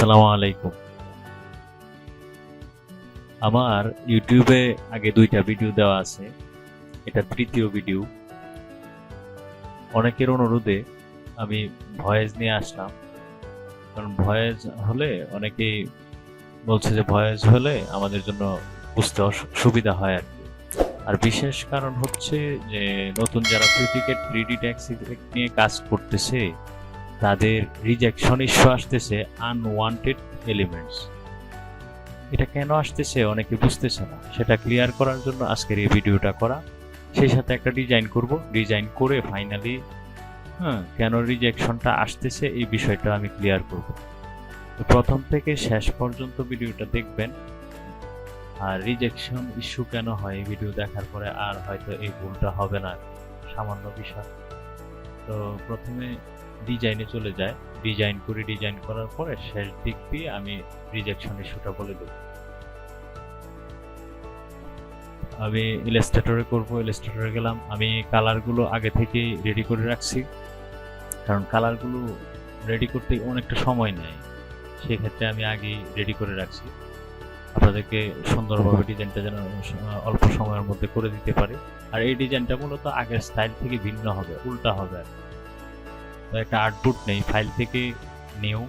আসসালামু আলাইকুম। আমার ইউটিউবে আগে 2টা ভিডিও দেওয়া আছে, এটা 3য় ভিডিও। অনেকের অনুরোধে আমি ভয়েস নিয়ে আসলাম, কারণ ভয়েস হলে অনেকেই বলছে যে ভয়েস হলে আমাদের জন্য বুঝতে সুবিধা হয় আর কি। আর বিশেষ কারণ হচ্ছে যে নতুন যারা ফ্রিপিকের 3D ট্যাক্স ইফেক্ট নিয়ে কাজ করতেছে তাদের রিজেকশন ইস্যু আসতেছে, আনওয়ান্টেড এলিমেন্টস। এটা কেন আসতেছে অনেকে বুঝতেছে না, সেটা ক্লিয়ার করার জন্য আজকের এই ভিডিওটা করা। সেই সাথে একটা ডিজাইন করব, ডিজাইন করে ফাইনালি কেন রিজেকশনটা আসতেছে এই বিষয়টা আমি ক্লিয়ার করব। তো প্রথম থেকে শেষ পর্যন্ত ভিডিওটা দেখবেন। আর রিজেকশন ইস্যু কেন হয় এই ভিডিও দেখার পরে আর হয়তো এই ভুলটা হবে না, সামান্য বিষয়। তো প্রথমে ডিজাইনে চলে যায়, ডিজাইন করার পরে শেষ দিক দিয়ে আমি রিজেকশন ইস্যুটা বলে দেব। আমি ইলাস্ট্রেটরে করব, ইলাস্ট্রেটরে গেলাম। আমি কালারগুলো আগে থেকেই রেডি করে রাখছি, কারণ কালারগুলো রেডি করতে অনেকটা সময় নেয়, সেক্ষেত্রে আমি আগেই রেডি করে রাখছি আপনাদেরকে সুন্দরভাবে ডিজাইনটা যেন অল্প সময়ের মধ্যে করে দিতে পারে। আর এই ডিজাইনটা মূলত আগের স্টাইল থেকে ভিন্ন হবে, উল্টা হবে। তো একটা আউটপুট নেই, ফাইল থেকে নিউ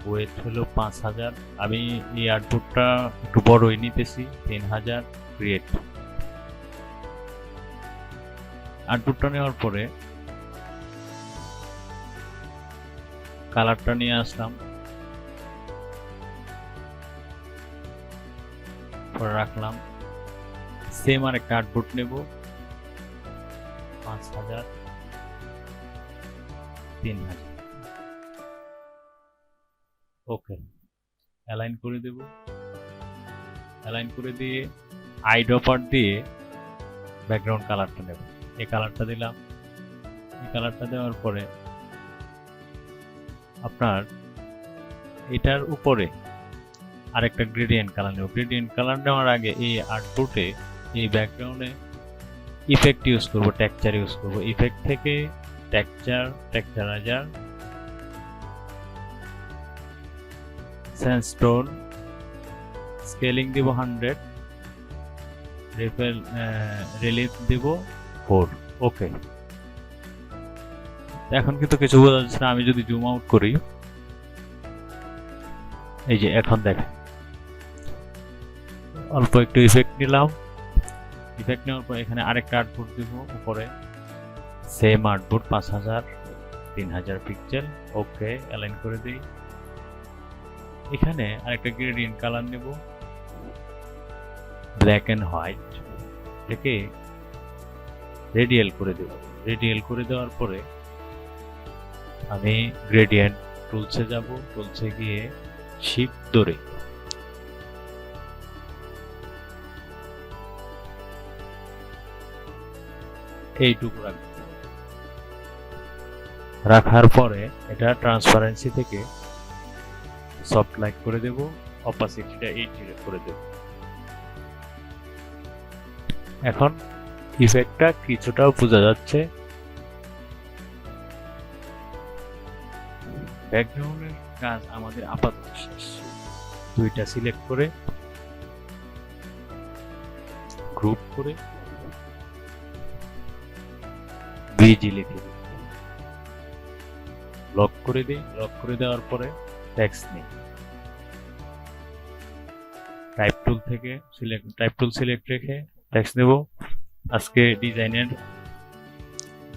ওয়েট হলো 5000। আমি এই আউটপুটটা একটু বড়ই নিতেছি, 3000 ক্রিয়েট। আউটপুটটা নেওয়ার পরে কালারটা নিয়ে আসলাম, পরে রাখলাম। সেম আর একটা আউটপুট নেব, 5000 3000। ওকে, অ্যালাইন করে দেব। অ্যালাইন করে দিয়ে আইড্রপার দিয়ে ব্যাকগ্রাউন্ড কালারটা নেব। এই কালারটা দিলাম। এই কালারটা দেওয়ার পরে আপনার এটার উপরে আরেকটা গ্রেডিয়েন্ট কালার নেব। গ্রেডিয়েন্ট কালার নেওয়ার আগে এই আউটপুটে এই ব্যাকগ্রাউন্ডে ইফেক্ট ইউজ করব, টেক্সচার ইউজ করব। ইফেক্ট থেকে টেক্সচারাইজার, স্যান্ডস্টোন, স্কেলিং দিব 100, রিলিফ দিব 4। ওকে, এখন কিন্তু কিছু বোঝা যাচ্ছে না। আমি যদি জুম আউট করি, এই যে এখন দেখেন অল্প একটু ইফেক্ট নিলাম। ইফেক্ট নেওয়ার পর এখানে আরেকটা আউটপুট দিব উপরে, সেম আউটপুট 5000 3000 পিক্সেল। ওকে, অ্যালাইন করে দিই। এখানে আরেকটা গ্রেডিয়েন্ট কালার নেব, ব্ল্যাক এন্ড হোয়াইট, থেকে রেডিয়াল করে দেব। রেডিয়াল করে দেওয়ার পরে আমি গ্রেডিয়েন্ট টুলসে যাব, টুলসে গিয়ে শিফট ধরে এইটুকু রাখব। রাখার পরে এটা ট্রান্সপারেন্সি থেকে সফট লাইট করে দেব, অপাসিটিটা 80 করে দেব। এখন ইফেক্টটা কিছুটা বোঝা যাচ্ছে। ব্যাকগ্রাউন্ডের কাজ আমাদের আপাতত শেষ। 2টা সিলেক্ট করে গ্রুপ করে বিজি লিখে দিই, লক করে দিই। লক করে দেওয়ার পরে টেক্সট নেই, টাইপ টুল থেকে টাইপ টুল সিলেক্ট রেখে টেক্সট নেব। আজকে ডিজাইনের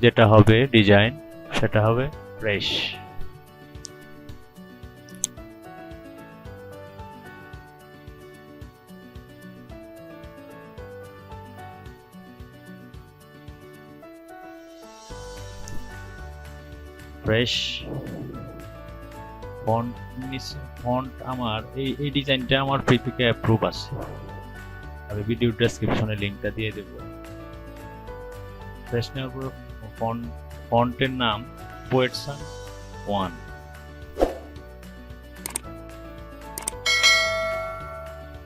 যেটা হবে ডিজাইন, সেটা হবে ফ্রেশ। ফ্রেশ ফন্ট আমার এই ডিজাইনটা আমার ফ্রিপিকে অ্যাপ্রুভ আছে। আমি ভিডিও ডেসক্রিপশনে লিংকটা দিয়ে দেব। ফ্রেশ নেওয়ার পর ফন্টের নাম পোয়েটসন 1।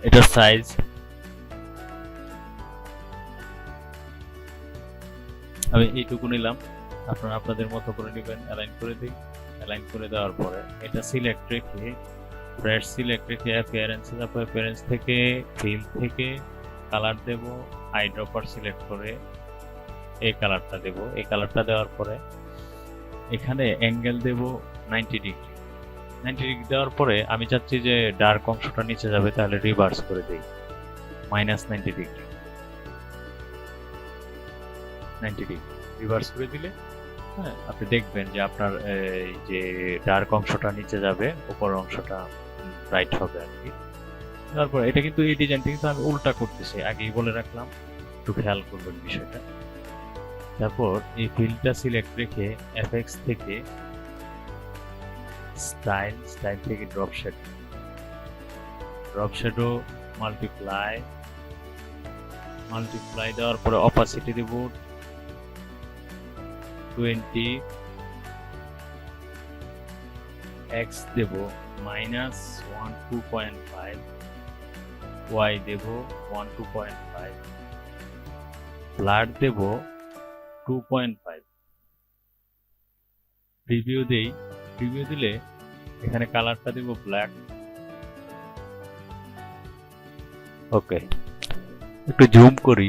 এটার সাইজ আমি এইটুকু নিলাম। আপনারা আপনাদের মতো করে নেবেন। অ্যালাইন করে দিই। অ্যালাইন করে দেওয়ার পরে এটা সিলেক্ট রেখে ফ্রেশ সিলেক্ট রেখে অ্যাপিয়ারেন্স থেকে ফিল থেকে কালার দেব, আইড্রপার সিলেক্ট করে এই কালারটা দেব। এই কালারটা দেওয়ার পরে এখানে অ্যাঙ্গেল দেব 90 ডিগ্রি। 90 ডিগ্রি দেওয়ার পরে আমি চাচ্ছি যে ডার্ক অংশটা নিচে যাবে, তাহলে রিভার্স করে দেই -90 ডিগ্রি। 90 ডিগ্রি রিভার্স করে দিলে হ্যাঁ আপনি দেখবেন যে আপনার এই যে ডার্ক অংশটা নিচে যাবে, উপরের অংশটা ব্রাইট হবে আর কি। তারপর এটা কিন্তু এই ডিজাইনটা কিন্তু আমি উল্টা করতেছি, আগেই বলে রাখলাম, একটু খেয়াল করবেন বিষয়টা। তারপর এই ফিল্ডটা সিলেক্ট রেখে এফএক্স থেকে স্টাইল থেকে ড্রপ শ্যাডো মাল্টিপ্লাই দেওয়ার পরে অপাসিটি দেব 20, এক্স দেব -12.5, ওয়াই দেব 12.5, ব্লার দেব 2.5। প্রিভিউ দেই। প্রিভিউ দিলে এখানে কালারটা দেব ব্ল্যাক। ওকে, একটু জুম করি।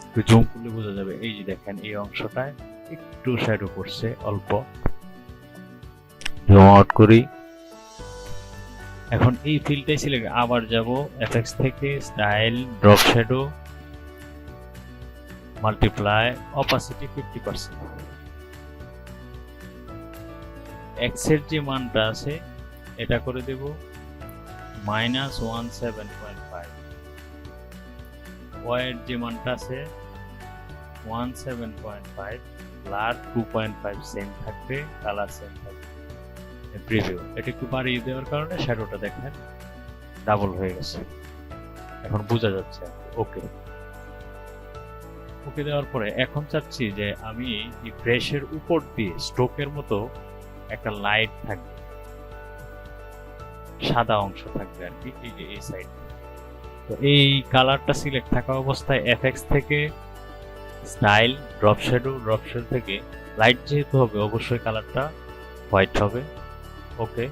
একটু জুম করলে বোঝা যাবে। এই যে দেখেন এই অংশটায় একটু শ্যাডো করছে অল্প। জুম আউট করি। এখন এই ফিল্ডটাই সিলেক্ট, আবার যাব এফএক্স থেকে style drop shadow multiply opacity 50%। এক্সের যে মানটা আছে এটা করে দেব -107.5, ওয়াই এর যে মানটা আছে 17.5, ব্লার 2.5 সেম থাকবে, কালার সেম থাকবে। প্রিভিউ এটা একটু বাড়িয়ে দেওয়ার কারণে শ্যাডোটা দেখেন ডাবল হয়ে গেছে, এখন বোঝা যাচ্ছে। ওকে, ওকে দেওয়ার পরে এখন চাচ্ছি যে আমি এই ব্রাশের উপর দিয়ে স্ট্রোকের মতো একটা লাইট থাকবে, সাদা অংশ থাকবে আর কি, এই যে এই সাইড। তো এই কালারটা সিলেক্ট থাকা অবস্থায় এফএক্স থেকে স্টাইল ড্রপ শ্যাডো থেকে লাইট যেহেতু হবে অবশ্যই কালারটা হোয়াইট হবে। ওকে,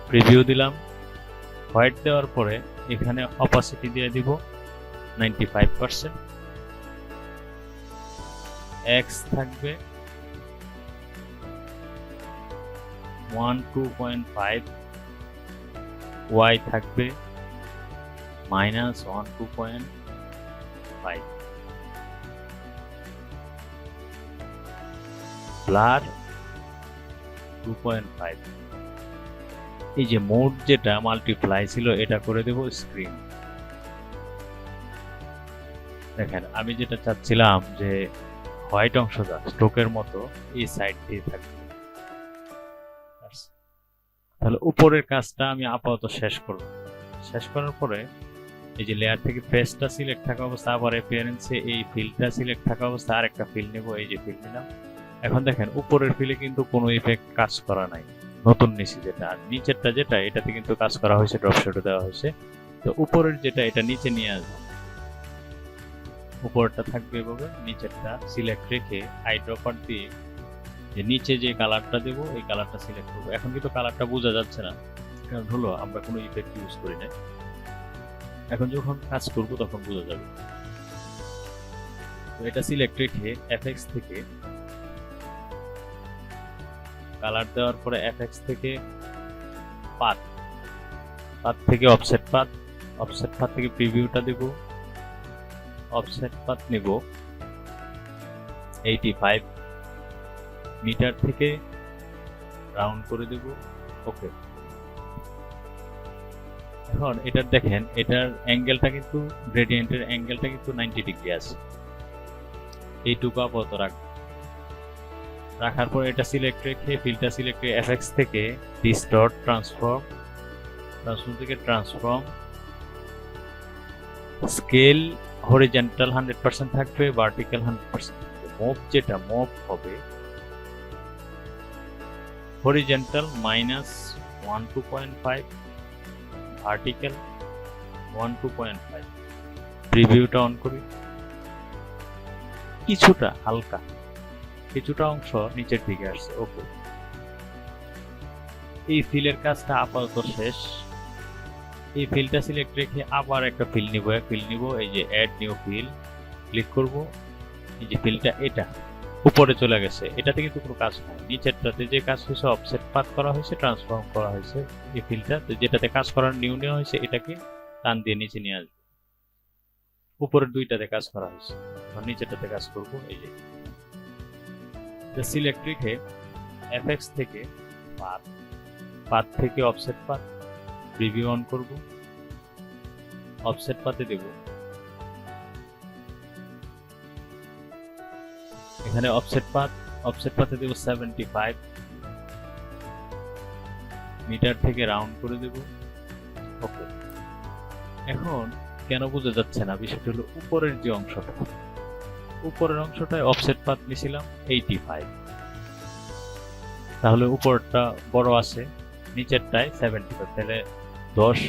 প্রিভিউ দিলাম। হোয়াইট দেওয়ার পরে এখানে অপাসিটি দিয়ে দিব 95%, এক্স থাকবে 12.5, ওয়াই থাকবে -12.5, ব্লার 2.5। এই যে মোড যেটা মাল্টিপ্লাই ছিল এটা করে দেব স্ক্রিন। দেখেন আমি যেটা চাচ্ছিলাম যে হোয়াইট অংশটা স্ট্রোকের মতো এই সাইড দিয়ে থাকবে, তাহলে উপরের কাজটা আমি আপাতত শেষ করব। শেষ করার পরে এই যে লেয়ার থেকে ফেসটা সিলেক্ট থাকা অবস্থা, আবার অ্যাপিয়ারেন্সে এই ফিলটা সিলেক্ট থাকা অবস্থা আরেকটা ফিল নেব, এই যে ফিল নিলাম। এখন দেখেন উপরের ফিলে কিন্তু কোনো ইফেক্ট কাজ করা নাই, নতুন নিচে যেটা, আর নিচেরটা যেটা এটাতে কিন্তু কাজ করা হয়েছে, ড্রপ শ্যাডো দেওয়া হয়েছে। তো উপরের যেটা এটা নিচে নিয়ে আসবো, উপরটা থাকবে এভাবে, নিচেরটা সিলেক্ট রেখে আইড্রপার দিয়ে যে নিচে যে কালারটা দেবো এই কালারটা সিলেক্ট করবো। এখন কিন্তু কালারটা বোঝা যাচ্ছে না, কারণ হলো আমরা কোনো ইফেক্ট ইউজ করি না। এখন যখন কাজ করব তখন বোঝা যাবে। তো এটা সিলেক্ট রেখে এফএক্স থেকে কালার দেওয়ার পরে এফএক্স থেকে পাথ থেকে অফসেট পাথ থেকে প্রিভিউটা দেব, অফসেট পাথ নেব 85 মিটার থেকে রাউন্ড করে দেব। ওকে, এখন এটার দেখেন এটার অ্যাঙ্গেলটা কিন্তু গ্রেডিয়েন্টের অ্যাঙ্গেলটা কিন্তু 90 ডিগ্রি আছে, এইটুকু আপাতত রাখার পর এটা সিলেক্ট রেখে ফিল্ডটা সিলেক্ট করে এফএক্স থেকে ডিস্টর্ট ট্রান্সফর্ম থেকে ট্রান্সফর্ম স্কেল হরিজন্টাল 100% থাকবে, ভার্টিক্যাল 100% থাকবে। মুভ যেটা মুভ হবে হরিজন্টাল -12.5, ভার্টিক্যাল 12.5। প্রিভিউটা অন করি, কিছুটা হালকা কিছুটা অংশ নিচের দিকে আসছে। ওকে, এই ফিলের কাজটা আপাতত শেষ। এই ফিলটা সিলেক্ট রেখে আবার একটা ফিল নিব, এই যে অ্যাড নিউ ফিল ক্লিক করব। এই যে ফিলটা এটা উপরে চলে গেছে, এটাতে কিন্তু কোনো কাজ নাই। নিচেরটাতে যে কাজ হয়েছে অফসেট পাথ করা হয়েছে, ট্রান্সফর্ম করা হয়েছে। এই ফিলটা যেটাতে কাজ করার নিউ নেওয়া হয়েছে এটাকে টান দিয়ে নিচে নিয়ে আসবে। উপরের দুইটাতে কাজ করা হয়েছে, নিচেরটাতে কাজ করব। এই যে সিলেক্ট রেখে এফএক্স থেকে পাথ থেকে অফসেট পাথ প্রিভিউ অন করব। অফসেট পাথে দেব, এখানে অফসেট পাথে দেব 75 মিটার থেকে রাউন্ড করে দেব। ওকে, এখন কেন বোঝা যাচ্ছে না বিষয়টা হলো উপরের যে অংশটা, উপরের অংশটায় অফসেট পাথ নিয়েছিলাম 85, তাহলে উপরটা বড় আছে, নিচেরটায় 75, তাহলে 10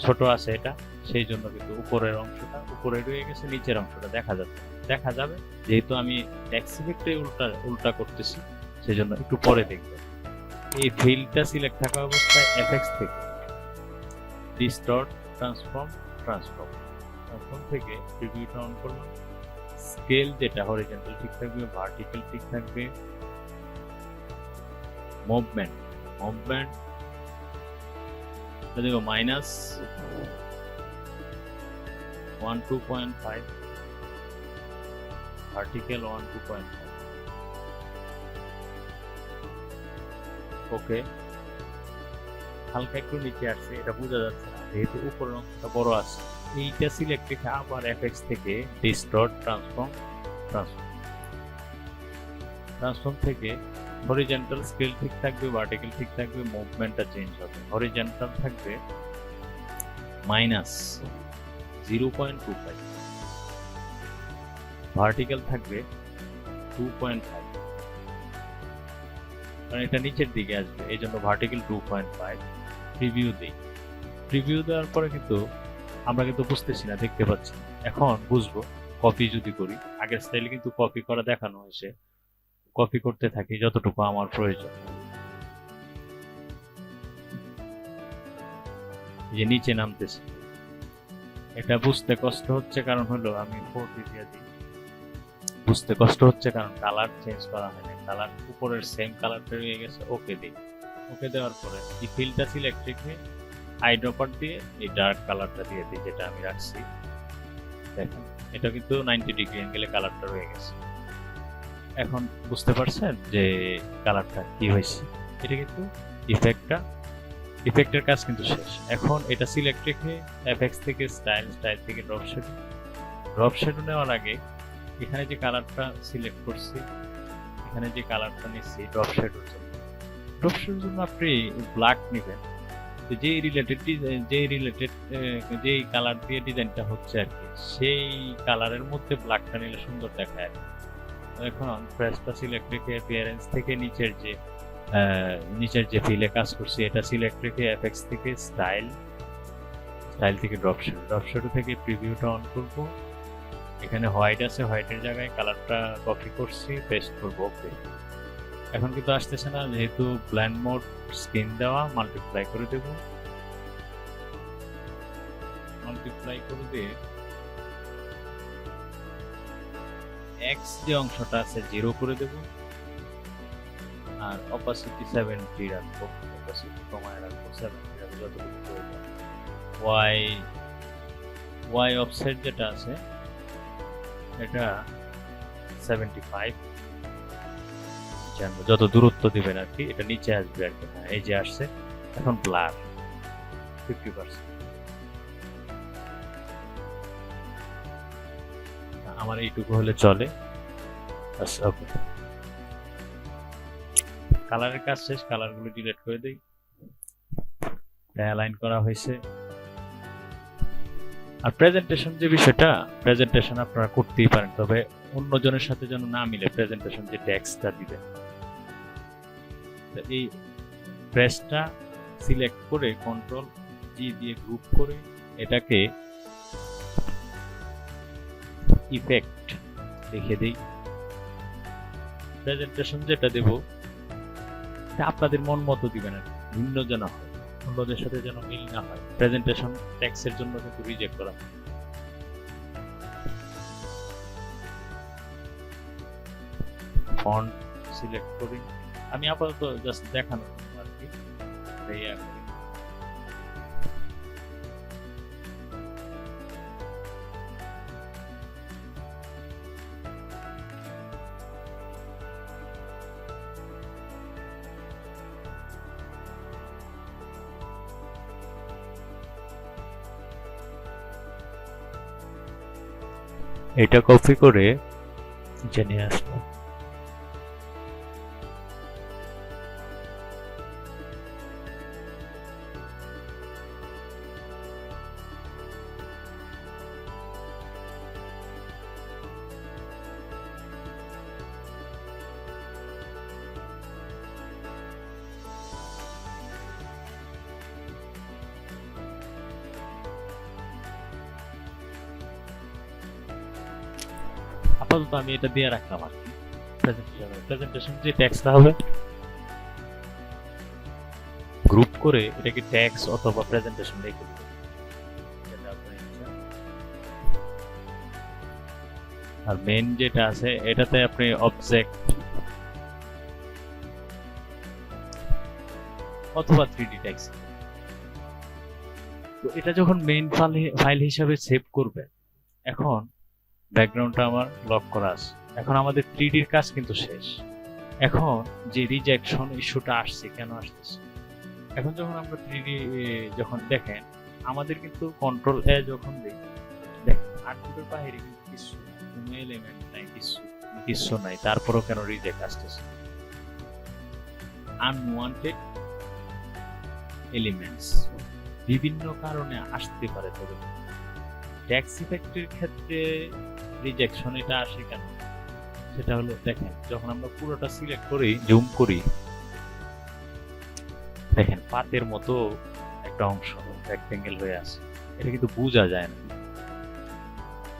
ছোট আছে এটা, সেই জন্য কিন্তু উপরের অংশটা উপরে রয়ে গেছে, নিচের অংশটা দেখা যাবে যেহেতু আমি টেক্সট সিলেক্টে উল্টা করতেছি, সেজন্য একটু পরে দেখবে। এই ফিলটা সিলেক্ট থাকা অবস্থায় এফএক্স থেকে ডিস্টর্ট ট্রান্সফর্ম থেকে প্রিভিউটা অন করলাম। স্কেল যেটা হরিজন্টাল ঠিক থাকবে, ভার্টিক্যাল ঠিক থাকবে। মুভমেন্ট দেখো -1 2.5, ভার্টিক্যাল 1 2.5। ওকে, হালকা একটু নিচে আসছে, এটা বোঝা যাচ্ছে না যেহেতু উপরের অংশটা বড় আছে। এইটা সিলেক্ট রেখে আবার এফএক্স থেকে ডিস্টর্ট ট্রান্সফর্ম থেকে হরিজন্টাল স্কেল ঠিক থাকবে, ভার্টিক্যাল ঠিক থাকবে, মুভমেন্টটা চেঞ্জ হবে। হরিজন্টাল থাকবে -0.25, ভার্টিক্যাল থাকবে 2.5, কারণ এটা নিচের দিকে আসবে, এই জন্য ভার্টিক্যাল 2.5। প্রিভিউ দেওয়ার পরে কিন্তু আমরা কিন্তু বুঝতেছি না, দেখতে পাচ্ছি। এখন বুঝবো কপি যদি করি, আগের স্টাইলে কিন্তু কপি করা দেখানো হয়েছে, কপি করতে থাকি যতটুকু আমার প্রয়োজন। যে নিচে নামতেছে, এটা বুঝতে কষ্ট হচ্ছে, কারণ হলো আমি 4D দিয়ে দিই, বুঝতে কষ্ট হচ্ছে কারণ কালার চেঞ্জ করা হয়নি, কালার উপরের সেম কালারটা রয়ে গেছে। ওকে দিই, ওকে দেওয়ার পরে এই ফিলটা সিলেক্ট রেখে আইড্রপার দিয়ে এই ডার্ক কালারটা দিয়ে দিই, যেটা আমি রাখছি। দেখেন এটা কিন্তু 90 ডিগ্রি অ্যাঙ্গেলে কালারটা রয়ে গেছে। এখন বুঝতে পারছেন যে কালারটা কি হয়েছে। এটা কিন্তু ইফেক্টের কাজ কিন্তু শেষ। এখন এটা সিলেক্ট রেখে এফএক্স থেকে স্টাইল থেকে ড্রপ শ্যাডো নেওয়ার আগে এখানে যে কালারটা সিলেক্ট করছি, এখানে যে কালারটা নিচ্ছি ড্রপ শ্যাডোর জন্য আপনি ব্ল্যাক নেবেন। যেই কালার দিয়ে ডিজাইনটা হচ্ছে আর কি, সেই কালারের মধ্যে ব্ল্যাকটা নিলে সুন্দর দেখায় আর কি। এখন ফ্রেশটা সিলেক্ট রেখে অ্যাপিয়ারেন্স থেকে নিচের যে ফিলে কাজ করছি এটা সিলেক্ট রেখে এফএক্স থেকে স্টাইল থেকে ড্রপ শ্যাডো থেকে প্রিভিউটা অন করব। এখানে হোয়াইট আছে, হোয়াইটের জায়গায় কালারটা কপি করছি, পেস্ট করব। ওকে, এখন কিন্তু আসতেছে না যেহেতু ব্লেন্ড মোড স্কিন দেওয়া, মাল্টিপ্লাই করে দেব। মাল্টিপ্লাই করে দিয়ে এক্স যে অংশটা আছে 0 করে দেব, আর অপাসিটি 70 রাখবো, অপাসিটি কমায় রাখবো 70 রাখবো যতটুকু প্রয়োজন। ওয়াই অফসেট যেটা আছে এটা 75 জানবো, যত দূরত্ব দিবেন আর কি, এটা নিচে আসবে আর কি। হ্যাঁ, এই যে আসছে। এখন ব্লার 50%, আমার এইটুকু হলে চলে। ওকে, কালারের কাজ শেষ, কালারগুলো ডিলিট করে দিই। অ্যালাইন করা হয়েছে। আর প্রেজেন্টেশন যে বিষয়টা, প্রেজেন্টেশন আপনারা করতেই পারেন, তবে অন্যজনের সাথে যেন না মিলে প্রেজেন্টেশন যে টেক্সটটা দিবেন। এই প্রেসটা সিলেক্ট করে কন্ট্রোল জি দিয়ে গ্রুপ করে এটাকে ইফেক্ট লিখে দিই। প্রেজেন্টেশন যেটা দেব এটা আপনাদের মন মতো দিবেন, আর ভিন্ন যেন হয়, অন্যদের সাথে যেন মিল না হয়। প্রেজেন্টেশন ট্যাক্সের জন্য কিন্তু রিজেক্ট করা। ফন্ট সিলেক্ট করি, আমি আপাতত জাস্ট দেখানোর জন্য আর কি ইয়া করি। এটা কপি করে নিচে নিয়ে আসবো। আপাতত আমি এটা দিয়ে রাখলাম আর কি। প্রেজেন্টেশন যে ট্যাক্সটা হবে গ্রুপ করে এটাকে ট্যাক্স অথবা প্রেজেন্টেশন লিখে দিবেন। আর মেইন যেটা আছে এটাতে আপনি অবজেক্ট অথবা 3D ট্যাক্স। তো এটা যখন মেইন ফাইল হিসাবে সেভ করবেন, এখন ব্যাকগ্রাউন্ডটা আমার লক করা আছে, এখন আমাদের 3D এর কাজ কিন্তু শেষ। এখন যে রিজেকশন ইস্যুটা আসছে, কেন আসতেছে, এখন যখন আমরা 3D যখন দেখেন আমাদের কিন্তু কন্ট্রোল এ যখন দেখেন আউটপুটের বাইরে কিন্তু কিছু কোনো এলিমেন্ট নাই, কিছু নাই, তারপরও কেন রিজেক্ট আসতেছে? আনওয়ান্টেড এলিমেন্টস বিভিন্ন কারণে আসতে পারে। তবে ট্যাক্স ইফেক্টের ক্ষেত্রে রিজেকশন এটা আসে কেন, সেটা হলো দেখেন যখন আমরা পুরোটা সিলেক্ট করি, জুম করি, দেখেন পাতের মতো একটা অংশ রেক্টেঙ্গেল হয়ে আছে, এটা কিন্তু বোঝা যায় না।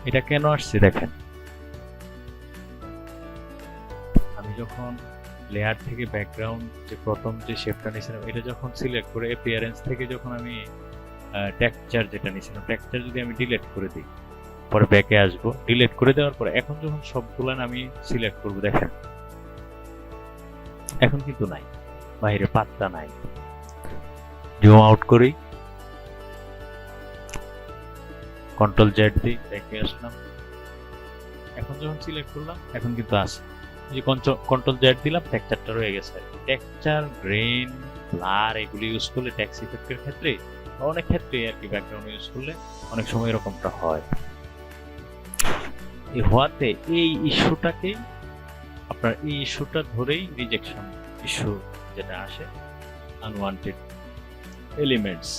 এটা কেন আসছে দেখেন, আমি যখন লেয়ার থেকে ব্যাকগ্রাউন্ড যে প্রথম যে শেপটা নিয়েছিলাম এটা যখন সিলেক্ট করে অ্যাপিয়ারেন্স থেকে যখন আমি টেক্সচার যেটা নিয়েছিলাম, টেক্সচার যদি আমি ডিলিট করে দিই, পরে ব্যাকে আসবো, ডিলিট করে দেওয়ার পরে এখন যখন সবগুলো আমি সিলেক্ট করব, দেখেন এখন কিন্তু নাই, বাইরে পাত্তা নাই। জুম আউট করি, কন্ট্রোল জেড দিই, ব্যাকে আসলাম, এখন যখন সিলেক্ট করলাম এখন কিন্তু আছে। যে কন্ট্রোল জেড দিলাম, টেক্সচারটা রয়ে গেছে। টেক্সচার, গ্রেন, ব্লার এগুলি ইউজ করলে ট্যাক্স ইফেক্টের ক্ষেত্রে অনেক ক্ষেত্রে আর কি ব্যাকগ্রাউন্ড ইউজ করলে অনেক সময় এরকমটা হয়। এই হওয়াতে এই ইস্যুটাকে আপনার এই ইস্যুটা ধরেই রিজেকশন ইস্যু যেটা আসে, আনওয়ান্টেড এলিমেন্টস,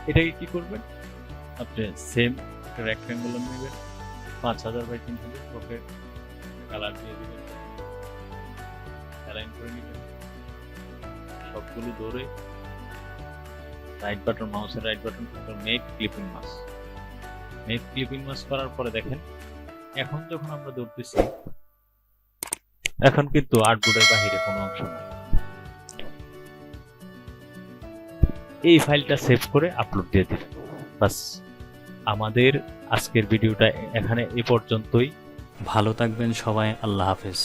এটাকে কি করবেন, আপনি সেম রেক্ট্যাঙ্গুলার নেবেন 5000 বাই 3000, ওকে কালার দিয়ে দিবেন, অ্যালাইন করে নেবেন, সবগুলো ধরে রাইট বাটন, মাউসের right button make clipping mask, make clipping mask করার পরে দেখেন এখন যখন আমরা ধরতেছি এখন কিন্তু আর্টবোর্ডের বাইরে কোনো অংশ নাই। এই ফাইলটা সেভ করে আপলোড দিয়ে দিবেন। বাস, আমাদের আজকের ভিডিওটা এখানে এ পর্যন্তই। ভালো থাকবেন সবাই, আল্লাহ হাফেজ।